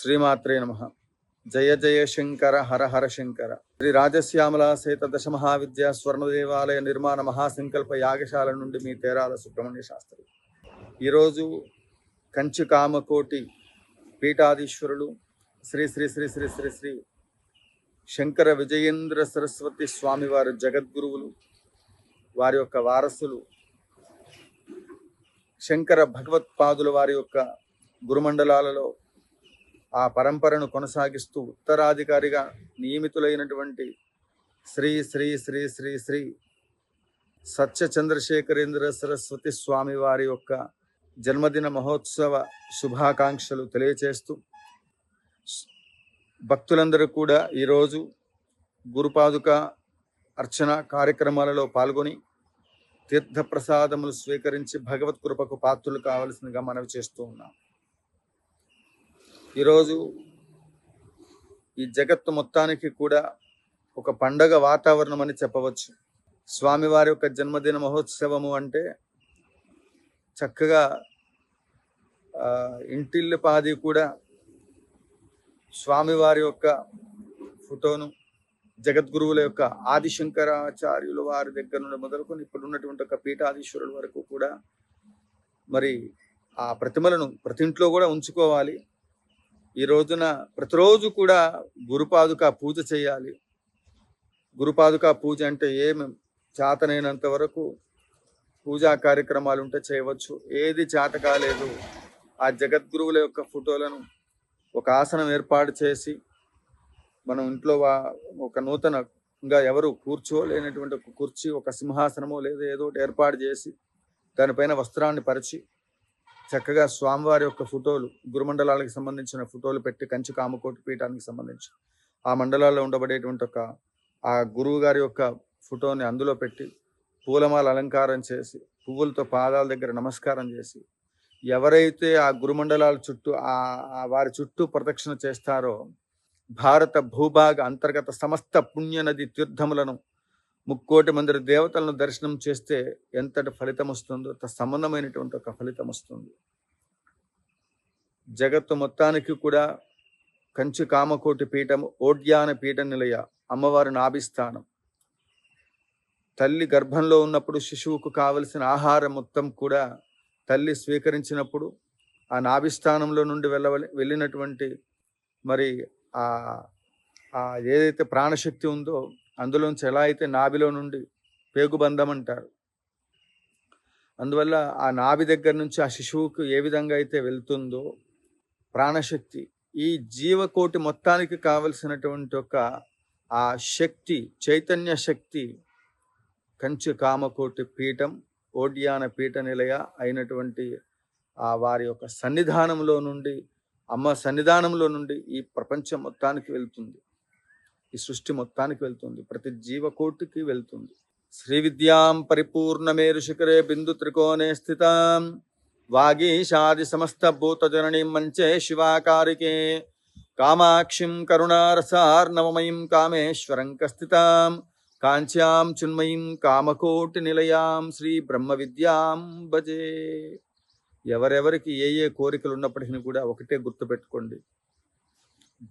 శ్రీమాత్రే నమః. జయ జయ శంకర హర హర శంకర. శ్రీ రాజశ్యామల సహిత దశమహావిద్యా స్వర్ణ దేవాలయ నిర్మాణ మహాసంకల్ప యాగశాల నుండి మీ తేరాల సుబ్రహ్మణ్య శాస్త్రి. ఈరోజు కంచి కామకోటి పీఠాధీశ్వరులు శ్రీ శ్రీ శ్రీ శ్రీ శ్రీ శ్రీ శంకర విజయేంద్ర సరస్వతి స్వామివారి జగద్గురువులు, వారి యొక్క వారసులు శంకర భగవత్పాదుల వారి యొక్క గురుమండలాలలో ఆ పరంపరను కొనసాగిస్తూ ఉత్తరాధికారిగా నియమితులైనటువంటి శ్రీ శ్రీ శ్రీ శ్రీ శ్రీ సత్య చంద్రశేఖరేంద్ర సరస్వతి స్వామి వారి యొక్క జన్మదిన మహోత్సవ శుభాకాంక్షలు తెలియచేస్తూ, భక్తులందరూ కూడా ఈరోజు గురుపాదుక అర్చన కార్యక్రమాలలో పాల్గొని తీర్థప్రసాదములు స్వీకరించి భగవత్ కృపకు పాత్రులు కావలసిందిగా మనవి చేస్తూ ఉన్నాం. ఈరోజు ఈ జగత్తు మొత్తానికి కూడా ఒక పండగ వాతావరణం అని చెప్పవచ్చు. స్వామివారి యొక్క జన్మదిన మహోత్సవము అంటే చక్కగా ఇంటిల్లిపాది కూడా స్వామివారి యొక్క ఫోటోను, జగద్గురువుల యొక్క ఆదిశంకరాచార్యుల వారి దగ్గర నుండి మొదలుకొని ఇప్పుడు ఉన్నటువంటి ఒక పీఠాధీశ్వరుల వరకు కూడా మరి ఆ ప్రతిమలను ప్రతి ఇంట్లో కూడా ఉంచుకోవాలి. ఈ రోజున ప్రతిరోజు కూడా గురుపాదుక పూజ చేయాలి. గురుపాదుక పూజ అంటే ఏమి చేతనైనంత వరకు పూజా కార్యక్రమాలు ఉంటే చేయవచ్చు. ఏది చేత కాలేదు, ఆ జగద్గురువుల యొక్క ఫోటోలను ఒక ఆసనం ఏర్పాటు చేసి మనం ఇంట్లో ఒక నూతనంగా ఎవరు కూర్చోలేనటువంటి ఒక కుర్చీ, ఒక సింహాసనమో లేదా ఏదో ఒకటి ఏర్పాటు చేసి దానిపైన వస్త్రాన్ని పరిచి చక్కగా స్వామివారి యొక్క ఫోటోలు, గురుమండలాలకు సంబంధించిన ఫోటోలు పెట్టి, కంచి కామకోటి పీఠానికి సంబంధించి ఆ మండలాల్లో ఉండబడేటువంటి ఒక ఆ గురువు గారి యొక్క ఫోటోని అందులో పెట్టి పూలమాల అలంకారం చేసి పువ్వులతో పాదాల దగ్గర నమస్కారం చేసి, ఎవరైతే ఆ గురుమండలాల చుట్టూ వారి చుట్టూ ప్రదక్షిణ చేస్తారో భారత భూభాగ అంతర్గత సమస్త పుణ్యనది తీర్థములను 3,00,00,000 మంది దేవతలను దర్శనం చేస్తే ఎంతటి ఫలితం వస్తుందో సంబంధమైనటువంటి ఒక ఫలితం వస్తుంది. జగత్తు మొత్తానికి కూడా కంచి కామకోటి పీఠం ఓడ్యాన పీఠ నిలయ, అమ్మవారి నాభిస్థానం. తల్లి గర్భంలో ఉన్నప్పుడు శిశువుకు కావలసిన ఆహారం మొత్తం కూడా తల్లి స్వీకరించినప్పుడు ఆ నాభిస్థానంలో నుండి వెళ్ళినటువంటి మరి ఏదైతే ప్రాణశక్తి ఉందో అందులోంచి ఎలా అయితే నాభిలో నుండి పేగుబంధం అంటారు, అందువల్ల ఆ నాభి దగ్గర నుంచి ఆ శిశువుకు ఏ విధంగా అయితే వెళ్తుందో ప్రాణశక్తి, ఈ జీవకోటి మొత్తానికి కావలసినటువంటి ఒక ఆ శక్తి, చైతన్య శక్తి కంచి కామకోటి పీఠం ఓడ్యాన పీఠ నిలయ అయినటువంటి ఆ వారి యొక్క సన్నిధానంలో నుండి, అమ్మ సన్నిధానంలో నుండి ఈ ప్రపంచం మొత్తానికి వెళ్తుంది, ఈ సృష్టి మొత్తానికి వెళ్తుంది, ప్రతి జీవకోటికి వెళ్తుంది. శ్రీ విద్యాం పరిపూర్ణమేరు శిఖరే బిందు త్రికోణే స్థితాం వాగీషాది సమస్త భూత జననీ మంచే శివాకారికే కామాక్షిం కరుణారసార్ణవమయీం కామేశ్వరం కస్థితాం కాంచ్యాం చున్మయీం కామకోటి నిలయాం శ్రీ బ్రహ్మ విద్యాం భజే. ఎవరెవరికి ఏ కోరికలు ఉన్నప్పటికీ కూడా ఒకటే గుర్తుపెట్టుకోండి,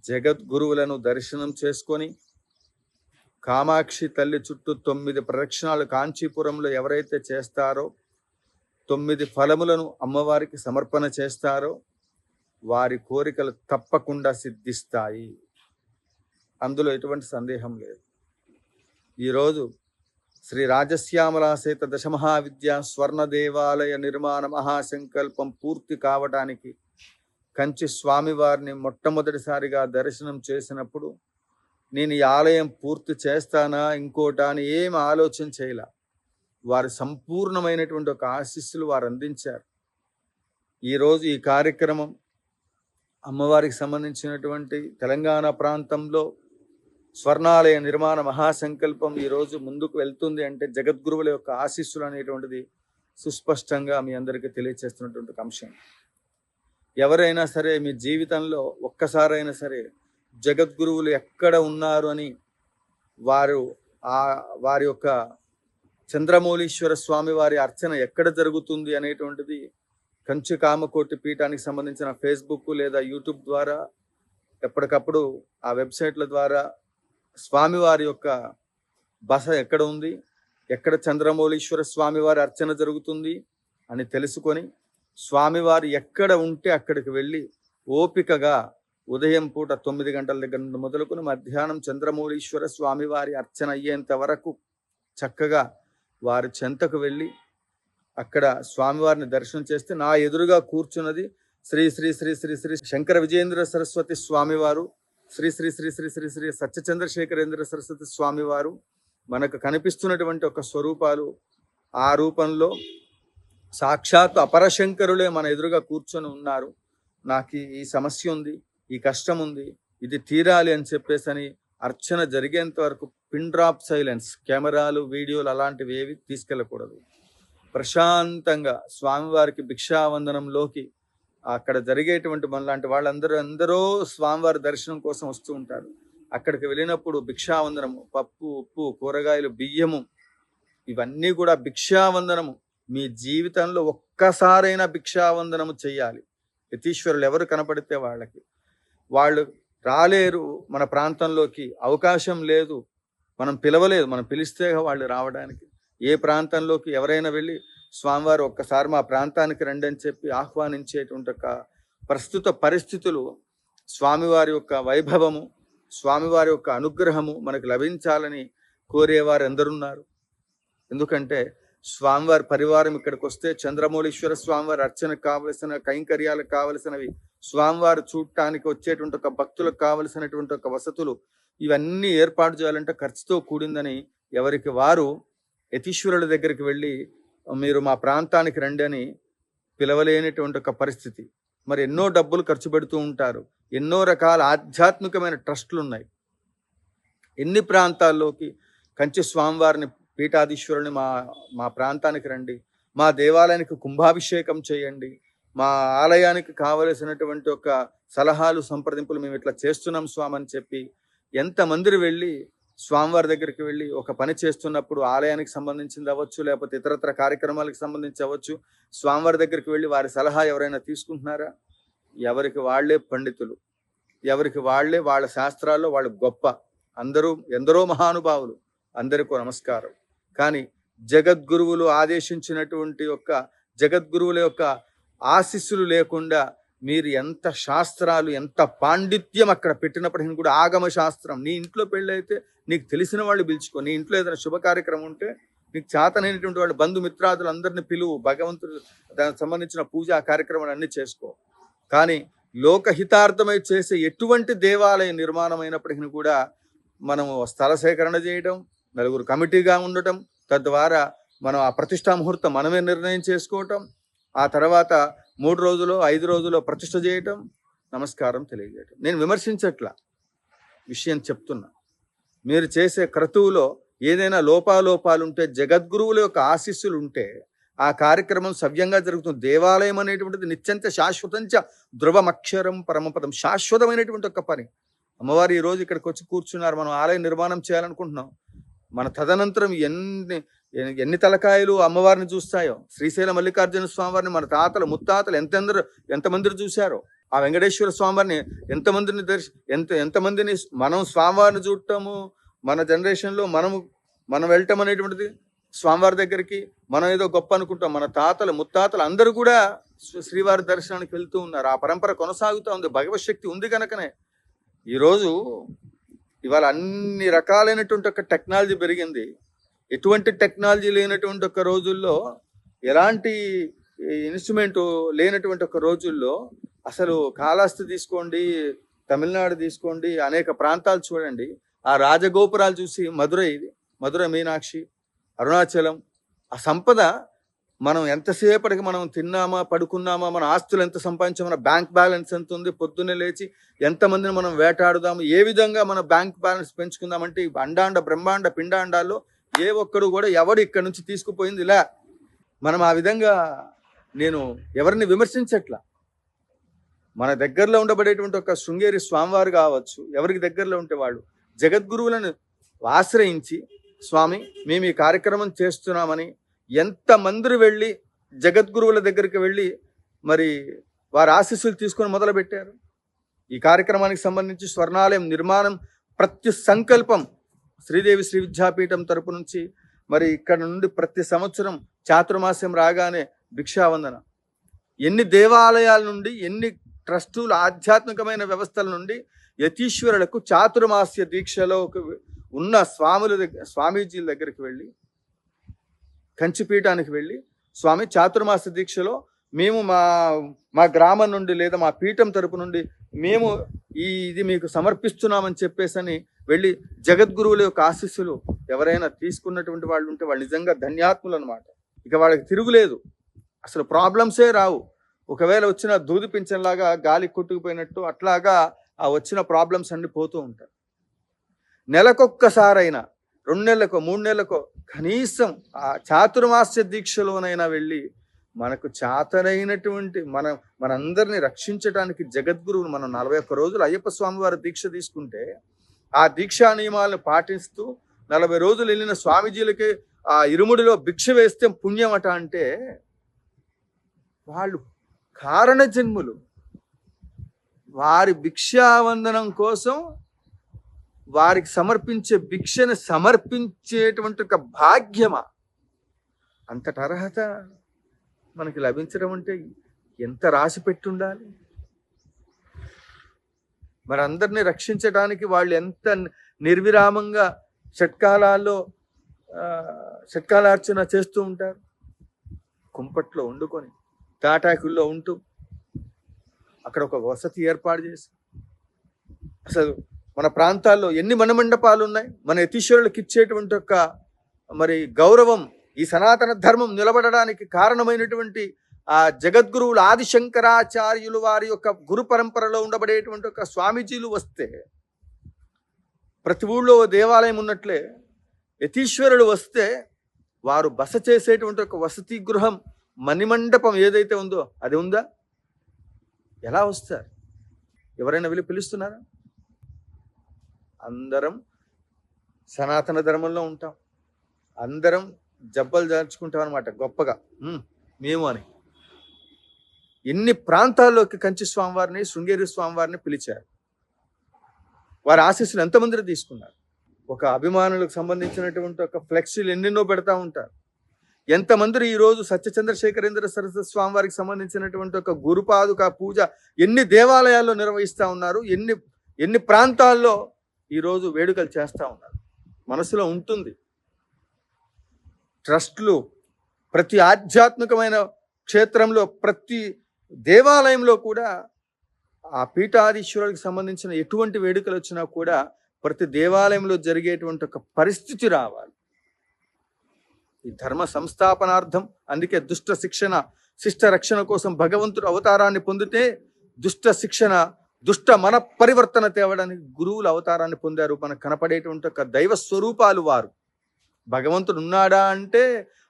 జగద్గురువులను దర్శనం చేసుకొని కామాక్షి తల్లి చుట్టూ 9 ప్రదక్షిణాలు కాంచీపురంలో ఎవరైతే చేస్తారో, 9 ఫలములను అమ్మవారికి సమర్పణ చేస్తారో వారి కోరికలు తప్పకుండా సిద్ధిస్తాయి. అందులో ఎటువంటి సందేహం లేదు. ఈరోజు శ్రీ రాజశ్యామల సహిత దశమహావిద్యా స్వర్ణ దేవాలయ నిర్మాణ మహాసంకల్పం పూర్తి కావడానికి కంచి స్వామివారిని మొట్టమొదటిసారిగా దర్శనం చేసినప్పుడు నేను ఈ ఆలయం పూర్తి చేస్తానా ఇంకోటా అని ఏమి ఆలోచన చేయలే. వారి సంపూర్ణమైనటువంటి ఒక ఆశీస్సులు వారు అందించారు. ఈరోజు ఈ కార్యక్రమం అమ్మవారికి సంబంధించినటువంటి తెలంగాణ ప్రాంతంలో స్వర్ణాలయ నిర్మాణ మహాసంకల్పం ఈరోజు ముందుకు వెళ్తుంది అంటే జగద్గురువుల యొక్క ఆశీస్సులు అనేటువంటిది సుస్పష్టంగా మీ అందరికీ తెలియచేస్తున్నటువంటి అంశం. ఎవరైనా సరే మీ జీవితంలో ఒక్కసారైనా సరే జగద్గురువులు ఎక్కడ ఉన్నారు అని వారి యొక్క చంద్రమౌళీశ్వర స్వామి వారి అర్చన ఎక్కడ జరుగుతుంది అనేటువంటిది కంచి కామకోటి పీఠానికి సంబంధించిన ఫేస్బుక్ లేదా యూట్యూబ్ ద్వారా ఎప్పటికప్పుడు ఆ వెబ్సైట్ల ద్వారా స్వామివారి యొక్క బస ఎక్కడ ఉంది, ఎక్కడ చంద్రమౌళీశ్వర స్వామివారి అర్చన జరుగుతుంది అని తెలుసుకొని స్వామివారు ఎక్కడ ఉంటే అక్కడికి వెళ్ళి ఓపికగా ఉదయం పూట 9 గంటల దగ్గర నుండి మొదలుకొని మధ్యాహ్నం చంద్రమౌళీశ్వర స్వామివారి అర్చన అయ్యేంత వరకు చక్కగా వారి చెంతకు వెళ్ళి అక్కడ స్వామివారిని దర్శనం చేస్తే నా ఎదురుగా కూర్చున్నది శ్రీ శ్రీ శ్రీ శ్రీ శ్రీ శంకర విజయేంద్ర సరస్వతి స్వామివారు, శ్రీ శ్రీ శ్రీ శ్రీ శ్రీ శ్రీ సత్యచంద్రశేఖరేంద్ర సరస్వతి స్వామివారు మనకు కనిపిస్తున్నటువంటి ఒక స్వరూపాలు. ఆ రూపంలో సాక్షాత్తు అపరశంకరులే మన ఎదురుగా కూర్చొని ఉన్నారు. నాకు ఈ సమస్య ఉంది, ఈ కష్టం ఉంది, ఇది తీరాలి అని చెప్పేసి అర్చన జరిగేంత వరకు పిన్ డ్రాప్ సైలెన్స్, కెమెరాలు వీడియోలు అలాంటివి ఏవి తీసుకెళ్ళకూడదు. ప్రశాంతంగా స్వామివారికి భిక్షావందనంలోకి అక్కడ జరిగేటువంటి మనలాంటి వాళ్ళందరూ స్వామివారి దర్శనం కోసం వస్తూ ఉంటారు. అక్కడికి వెళ్ళినప్పుడు భిక్షావందనము, పప్పు, ఉప్పు, కూరగాయలు, బియ్యము ఇవన్నీ కూడా భిక్షావందనము. మీ జీవితంలో ఒక్కసారైనా భిక్షావందనము చెయ్యాలి. యతీశ్వరులు ఎవరు కనపడితే వాళ్ళు రాలేరు, మన ప్రాంతంలోకి అవకాశం లేదు, మనం పిలవలేదు, మనం పిలిస్తే వాళ్ళు రావడానికి. ఏ ప్రాంతంలోకి ఎవరైనా వెళ్ళి స్వామివారు ఒక్కసారి మా ప్రాంతానికి రండి అని చెప్పి ఆహ్వానించేటువంటి ఒక ప్రస్తుత పరిస్థితులు, స్వామివారి యొక్క వైభవము, స్వామివారి యొక్క అనుగ్రహము మనకు లభించాలని కోరేవారు ఎందరున్నారు. ఎందుకంటే స్వామివారి పరివారం ఇక్కడికి వస్తే చంద్రమౌళీశ్వర స్వామివారి అర్చనకు కావలసిన కైంకర్యాలకు కావలసినవి, స్వామివారు చూడటానికి వచ్చేటువంటి ఒక భక్తులకు కావలసినటువంటి ఒక వసతులు, ఇవన్నీ ఏర్పాటు చేయాలంటే ఖర్చుతో కూడిందని ఎవరికి వారు యతీశ్వరుల దగ్గరికి వెళ్ళి మీరు మా ప్రాంతానికి రండి అని పిలవలేనటువంటి ఒక పరిస్థితి. మరి ఎన్నో డబ్బులు ఖర్చు పెడుతూ ఉంటారు, ఎన్నో రకాల ఆధ్యాత్మికమైన ట్రస్టులు ఉన్నాయి. ఎన్ని ప్రాంతాల్లోకి కంచి స్వామివారిని పీఠాధీశ్వరుని మా ప్రాంతానికి రండి, మా దేవాలయానికి కుంభాభిషేకం చేయండి, మా ఆలయానికి కావలసినటువంటి ఒక సలహాలు సంప్రదింపులు మేము ఇట్లా చేస్తున్నాం స్వామి అని చెప్పి ఎంతమంది వెళ్ళి స్వామివారి దగ్గరికి వెళ్ళి ఒక పని చేస్తున్నప్పుడు ఆలయానికి సంబంధించింది అవ్వచ్చు, లేకపోతే ఇతరత్ర కార్యక్రమాలకు సంబంధించి అవ్వచ్చు, స్వామివారి దగ్గరికి వెళ్ళి వారి సలహా ఎవరైనా తీసుకుంటున్నారా? ఎవరికి వాళ్లే పండితులు, ఎవరికి వాళ్లే వాళ్ళ శాస్త్రాల్లో వాళ్ళు గొప్ప. ఎందరో మహానుభావులు, అందరికీ నమస్కారం. కానీ జగద్గురువులు ఆదేశించినటువంటి జగద్గురువుల యొక్క ఆశీస్సులు లేకుండా మీరు ఎంత శాస్త్రాలు, ఎంత పాండిత్యం అక్కడ పెట్టినప్పటికీ కూడా ఆగమ శాస్త్రం, నీ ఇంట్లో పెళ్ళైతే నీకు తెలిసిన వాళ్ళు పిలుచుకో, నీ ఇంట్లో ఏదైనా శుభ కార్యక్రమం ఉంటే నీకు చేతనైనటువంటి వాళ్ళు బంధుమిత్రాదులు అందరినీ పిలువు, భగవంతుడు దానికి సంబంధించిన పూజా కార్యక్రమాలు అన్నీ చేసుకో. కానీ లోకహితార్థమై చేసే ఎటువంటి దేవాలయ నిర్మాణం అయినప్పటికీ కూడా మనము స్థల సేకరణ చేయడం, నలుగురు కమిటీగా ఉండటం, తద్వారా మనం ఆ ప్రతిష్టా ముహూర్తం మనమే నిర్ణయం చేసుకోవటం, ఆ తర్వాత 3 రోజులు 5 రోజుల్లో ప్రతిష్ఠ చేయటం, నమస్కారం తెలియజేయటం. నేను విమర్శించట్లా, విషయం చెప్తున్నా. మీరు చేసే క్రతువులో ఏదైనా లోపాలుంటే, జగద్గురువుల యొక్క ఆశీస్సులు ఉంటే ఆ కార్యక్రమం సవ్యంగా జరుగుతుంది. దేవాలయం అనేటువంటిది నిత్యంత శాశ్వతంచ ధ్రువమక్షరం పరమపదం, శాశ్వతమైనటువంటి ఒక పని. అమ్మవారు ఈరోజు ఇక్కడికి వచ్చి కూర్చున్నారు, మనం ఆలయ నిర్మాణం చేయాలనుకుంటున్నాం. మన తదనంతరం ఎన్ని తలకాయలు అమ్మవారిని చూస్తాయో, శ్రీశైల మల్లికార్జున స్వామివారిని మన తాతలు ముత్తాతలు ఎంతమంది చూశారో, ఆ వెంకటేశ్వర స్వామివారిని ఎంతమందిని మనం స్వామివారిని చూడటము, మన జనరేషన్లో మనం వెళ్ళటం అనేటువంటిది స్వామివారి దగ్గరికి మనం ఏదో గొప్ప అనుకుంటాం. మన తాతలు ముత్తాతలు అందరూ కూడా శ్రీవారి దర్శనానికి వెళ్తూ ఉన్నారు. ఆ పరంపర కొనసాగుతూ ఉంది. భగవత్ శక్తి ఉంది కనుకనే ఇవాళ అన్ని రకాలైనటువంటి ఒక టెక్నాలజీ పెరిగింది. ఎటువంటి టెక్నాలజీ లేనటువంటి ఒక రోజుల్లో, ఎలాంటి ఇన్స్ట్రుమెంట్ లేనటువంటి ఒక రోజుల్లో అసలు కాళహస్తి తీసుకోండి, తమిళనాడు తీసుకోండి, అనేక ప్రాంతాలు చూడండి, ఆ రాజగోపురాలు చూసి మధురై మీనాక్షి, అరుణాచలం, ఆ సంపద మనం ఎంతసేపటికి మనం తిన్నామా పడుకున్నామా, మన ఆస్తులు ఎంత సంపాదించామా, మన బ్యాంక్ బ్యాలెన్స్ ఎంత ఉంది, పొద్దున్నే లేచి ఎంతమందిని మనం వేటాడుదాము, ఏ విధంగా మనం బ్యాంక్ బ్యాలెన్స్ పెంచుకుందామంటే అండాండ బ్రహ్మాండ పిండాండాల్లో ఏ ఒక్కడు కూడా ఎవడు ఇక్కడి నుంచి తీసుకుపోయింది ఇలా. మనం ఆ విధంగా నేను ఎవరిని విమర్శించట్లా. మన దగ్గరలో ఉండబడేటువంటి ఒక శృంగేరి స్వామివారు కావచ్చు, ఎవరికి దగ్గరలో ఉంటే వాళ్ళు జగద్గురువులను ఆశ్రయించి, స్వామి మేము ఈ కార్యక్రమం చేస్తున్నామని ఎంతమంది వెళ్ళి జగద్గురువుల దగ్గరికి వెళ్ళి మరి వారి ఆశీస్సులు తీసుకొని మొదలుపెట్టారు. ఈ కార్యక్రమానికి సంబంధించి స్వర్ణాలయం నిర్మాణం ప్రతి సంకల్పం శ్రీదేవి శ్రీ విద్యాపీఠం తరపు నుంచి మరి ఇక్కడ నుండి ప్రతి సంవత్సరం చాతుర్మాస్యం రాగానే భిక్షావందన, ఎన్ని దేవాలయాల నుండి, ఎన్ని ట్రస్టుల ఆధ్యాత్మికమైన వ్యవస్థల నుండి యతీశ్వరులకు చాతుర్మాస్య దీక్షలో ఉన్న స్వామీజీల దగ్గరికి వెళ్ళి, కంచిపీఠానికి వెళ్ళి, స్వామి చాతుర్మాస దీక్షలో మేము మా గ్రామం నుండి లేదా మా పీఠం తరపు నుండి మేము ఇది మీకు సమర్పిస్తున్నామని చెప్పేసని వెళ్ళి జగద్గురువుల యొక్క ఆశీస్సులు ఎవరైనా తీసుకున్నటువంటి వాళ్ళు ఉంటే వాళ్ళు నిజంగా ధన్యాత్ములు అనమాట. ఇక వాళ్ళకి తిరుగులేదు, అసలు ప్రాబ్లమ్సే రావు. ఒకవేళ వచ్చిన దూది పింఛన్లాగా గాలి కొట్టుకుపోయినట్టు అట్లాగా ఆ వచ్చిన ప్రాబ్లమ్స్ అన్ని పోతూ ఉంటాయి. నెలకొక్కసారైనా, 2 నెలలకో 3 నెలలకో కనీసం ఆ చాతుర్మాస్య దీక్షలోనైనా వెళ్ళి మనకు చాతనైనటువంటి మనందరినీ రక్షించడానికి జగద్గురువులు మనం 41 రోజులు అయ్యప్ప స్వామి వారి దీక్ష తీసుకుంటే ఆ దీక్షా నియమాలను పాటిస్తూ 40 రోజులు వెళ్ళిన స్వామీజీలకి ఆ ఇరుముడిలో భిక్ష వేస్తే పుణ్యమట అంటే వాళ్ళు కారణ జన్ములు. వారి భిక్షావందనం కోసం వారికి సమర్పించే భిక్షను సమర్పించేటువంటి ఒక భాగ్యమా, అంతటి అర్హత మనకి లభించడం అంటే ఎంత రాసి పెట్టుండాలి. మరి అందరినీ రక్షించడానికి వాళ్ళు ఎంత నిర్విరామంగా షట్కాలార్చన చేస్తూ ఉంటారు. కుంపట్లో వండుకొని తాటాకుల్లో ఉంటూ అక్కడ ఒక వసతి ఏర్పాటు చేసి, అసలు మన ప్రాంతాల్లో ఎన్ని మణమండపాలు ఉన్నాయి. మన యతీశ్వరులకు ఇచ్చేటువంటి ఒక మరి గౌరవం, ఈ సనాతన ధర్మం నిలబడడానికి కారణమైనటువంటి ఆ జగద్గురువులు ఆదిశంకరాచార్యులు వారి యొక్క గురు పరంపరలో ఉండబడేటువంటి ఒక స్వామీజీలు వస్తే, ప్రతి ఊళ్ళో దేవాలయం ఉన్నట్లే యతీశ్వరులు వస్తే వారు బస చేసేటువంటి ఒక వసతి గృహం, మణిమండపం ఏదైతే ఉందో అది ఉందా? ఎలా వస్తారు? ఎవరైనా వెళ్ళి పిలుస్తున్నారా? అందరం సనాతన ధర్మంలో ఉంటాం, అందరం జబ్బలు దాల్చుకుంటాం అనమాట గొప్పగా మేము అని. ఎన్ని ప్రాంతాల్లోకి కంచి స్వామివారిని, శృంగేరి స్వామివారిని పిలిచారు. వారి ఆశీస్సులు ఎంతమంది తీసుకున్నారు. ఒక అభిమానులకు సంబంధించినటువంటి ఒక ఫ్లెక్సీలు ఎన్నెన్నో పెడతా ఉంటారు. ఎంతమంది ఈరోజు సత్యచంద్రశేఖరేంద్ర సరస్వతి స్వామివారికి సంబంధించినటువంటి ఒక గురుపాదుక పూజ ఎన్ని దేవాలయాల్లో నిర్వహిస్తూ ఉన్నారు, ఎన్ని ప్రాంతాల్లో ఈరోజు వేడుకలు చేస్తూ ఉన్నారు. మనసులో ఉంటుంది. ట్రస్టులు ప్రతి ఆధ్యాత్మికమైన క్షేత్రంలో, ప్రతి దేవాలయంలో కూడా ఆ పీఠాధీశ్వరులకు సంబంధించిన ఎటువంటి వేడుకలు వచ్చినా కూడా ప్రతి దేవాలయంలో జరిగేటువంటి ఒక పరిస్థితి రావాలి. ఈ ధర్మ సంస్థాపనార్థం. అందుకే దుష్ట శిక్షణ శిష్ట రక్షణ కోసం భగవంతుడు అవతారాన్ని పొందితే దుష్ట శిక్షణ, దుష్ట మన పరివర్తన తేవడానికి గురువులు అవతారాన్ని పొందారు. మనకు కనపడేటువంటి ఒక దైవ స్వరూపాలు వారు. భగవంతుడు ఉన్నాడా అంటే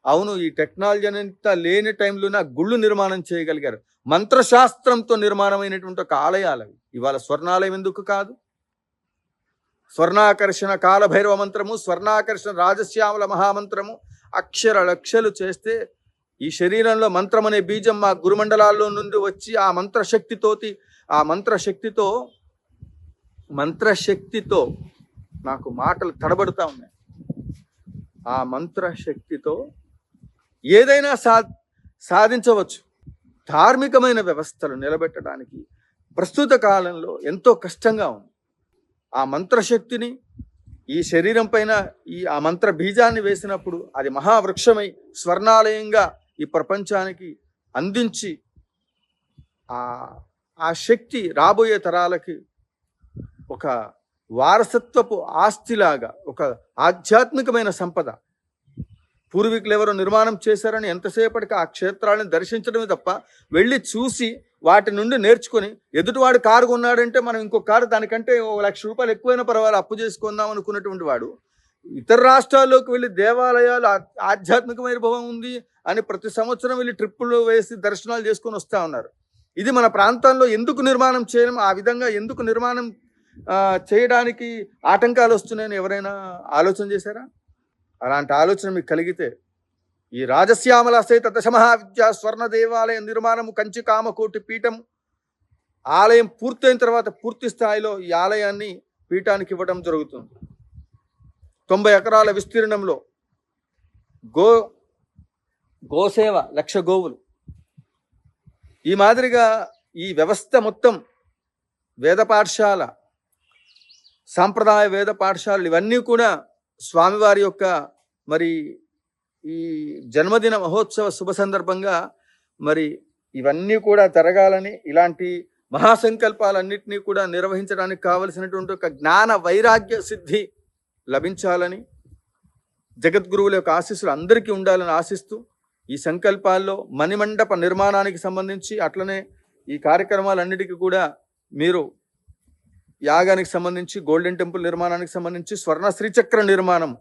అవును, ఈ టెక్నాలజీ అంతా లేని టైంలోనే గుళ్ళు నిర్మాణం చేయగలిగారు. మంత్రశాస్త్రంతో నిర్మాణమైనటువంటి ఒక ఆలయాలు. ఇవాళ స్వర్ణాలయం ఎందుకు కాదు? స్వర్ణాకర్షణ కాలభైరవ మంత్రము, స్వర్ణాకర్షణ రాజశ్యామల మహామంత్రము అక్షర లక్షలు చేస్తే ఈ శరీరంలో మంత్రం అనే బీజం మా గురుమండలాల్లో నుండి వచ్చి ఆ మంత్రశక్తితో నాకు మాటలు తడబడుతూ ఉన్నాయి. ఆ మంత్రశక్తితో ఏదైనా సాధించవచ్చు. ధార్మికమైన వ్యవస్థలు నిలబెట్టడానికి ప్రస్తుత కాలంలో ఎంతో కష్టంగా ఉంది. ఆ మంత్రశక్తిని ఈ శరీరం పైన ఆ మంత్ర బీజాన్ని వేసినప్పుడు అది మహావృక్షమై స్వర్ణాలయంగా ఈ ప్రపంచానికి అందించి ఆ శక్తి రాబోయే తరాలకి ఒక వారసత్వపు ఆస్తిలాగా, ఒక ఆధ్యాత్మికమైన సంపద. పూర్వీకులు ఎవరో నిర్మాణం చేశారని ఎంతసేపటికి ఆ క్షేత్రాలను దర్శించడమే తప్ప వెళ్ళి చూసి వాటి నుండి నేర్చుకొని, ఎదుటివాడు కారు కొన్నాడంటే మనం ఇంకో కారు దానికంటే ₹1,00,000 ఎక్కువైనా పర్వాలేదు అప్పు చేసుకుందాం అనుకున్నటువంటి వాడు ఇతర రాష్ట్రాల్లోకి వెళ్ళి దేవాలయాలు ఆధ్యాత్మిక వైభవం ఉంది అని ప్రతి సంవత్సరం వెళ్ళి ట్రిప్పులు వేసి దర్శనాలు చేసుకొని వస్తూ ఉన్నారు. ఇది మన ప్రాంతంలో ఎందుకు నిర్మాణం చేయడం, ఆ విధంగా ఎందుకు నిర్మాణం చేయడానికి ఆటంకాలు వస్తున్నాయని ఎవరైనా ఆలోచన చేశారా? అలాంటి ఆలోచన మీకు కలిగితే ఈ రాజశ్యామల సహిత దశమహావిద్యా స్వర్ణ దేవాలయ నిర్మాణము, కంచి కామకోటి పీఠము, ఆలయం పూర్తయిన తర్వాత పూర్తి స్థాయిలో ఈ ఆలయాన్ని పీఠానికి ఇవ్వడం జరుగుతుంది. 90 ఎకరాల విస్తీర్ణంలో గోసేవ 1,00,000 గోవులు. ఈ మాదిరిగా ఈ వ్యవస్థ మొత్తం వేద పాఠశాల, సాంప్రదాయ వేద పాఠశాలలు ఇవన్నీ కూడా స్వామివారి యొక్క మరి ఈ జన్మదిన మహోత్సవ శుభ సందర్భంగా మరి ఇవన్నీ కూడా జరగాలని, ఇలాంటి మహాసంకల్పాలన్నింటినీ కూడా నిర్వహించడానికి కావలసినటువంటి ఒక జ్ఞాన వైరాగ్య సిద్ధి లభించాలని, జగద్గురువుల యొక్క ఆశీస్సులు అందరికీ ఉండాలని ఆశిస్తూ ఈ సంకల్పాల్లో మణిమండప నిర్మాణానికి సంబంధించి, అట్లనే ఈ కార్యక్రమాలన్నిటికీ కూడా మీరు యాగానికి సంబంధించి, గోల్డెన్ టెంపుల్ నిర్మాణానికి సంబంధించి, స్వర్ణ శ్రీచక్ర నిర్మాణం,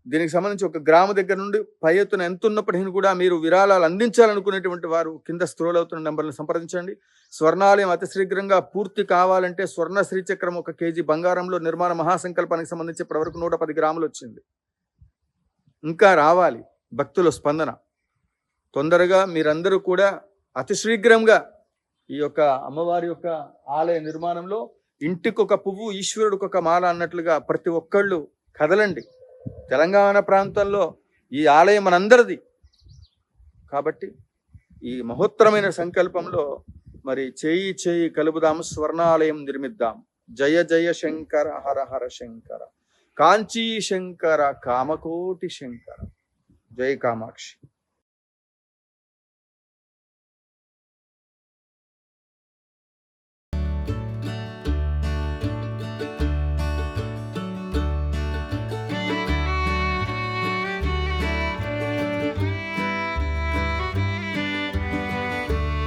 దీనికి సంబంధించి ఒక గ్రామ దగ్గర నుండి పై ఎత్తున ఎంత ఉన్నప్పటికీ కూడా మీరు విరాళాలు అందించాలనుకునేటువంటి వారు కింద స్క్రోల్ అవుతున్న నెంబర్లను సంప్రదించండి. స్వర్ణాలయం అతి శీఘ్రంగా పూర్తి కావాలంటే స్వర్ణ శ్రీచక్రం 1 కేజీ బంగారంలో నిర్మాణ మహాసంకల్పానికి సంబంధించి ఇప్పటివరకు 110 గ్రాములు వచ్చింది. ఇంకా రావాలి భక్తుల స్పందన. తొందరగా మీరందరూ కూడా అతి శీఘ్రంగా ఈ యొక్క అమ్మవారి యొక్క ఆలయ నిర్మాణంలో ఇంటికొక పువ్వు ఈశ్వరుడికొక మాల అన్నట్లుగా ప్రతి ఒక్కళ్ళు కదలండి. తెలంగాణ ప్రాంతంలో ఈ ఆలయం మనందరిది కాబట్టి ఈ మహోత్తరమైన సంకల్పంలో మరి చేయి కలుపుదాం, స్వర్ణాలయం నిర్మిద్దాం. జయ జయ శంకర హర హర శంకర, కాంచీ శంకర కామకోటి శంకర, జై కామాక్షి.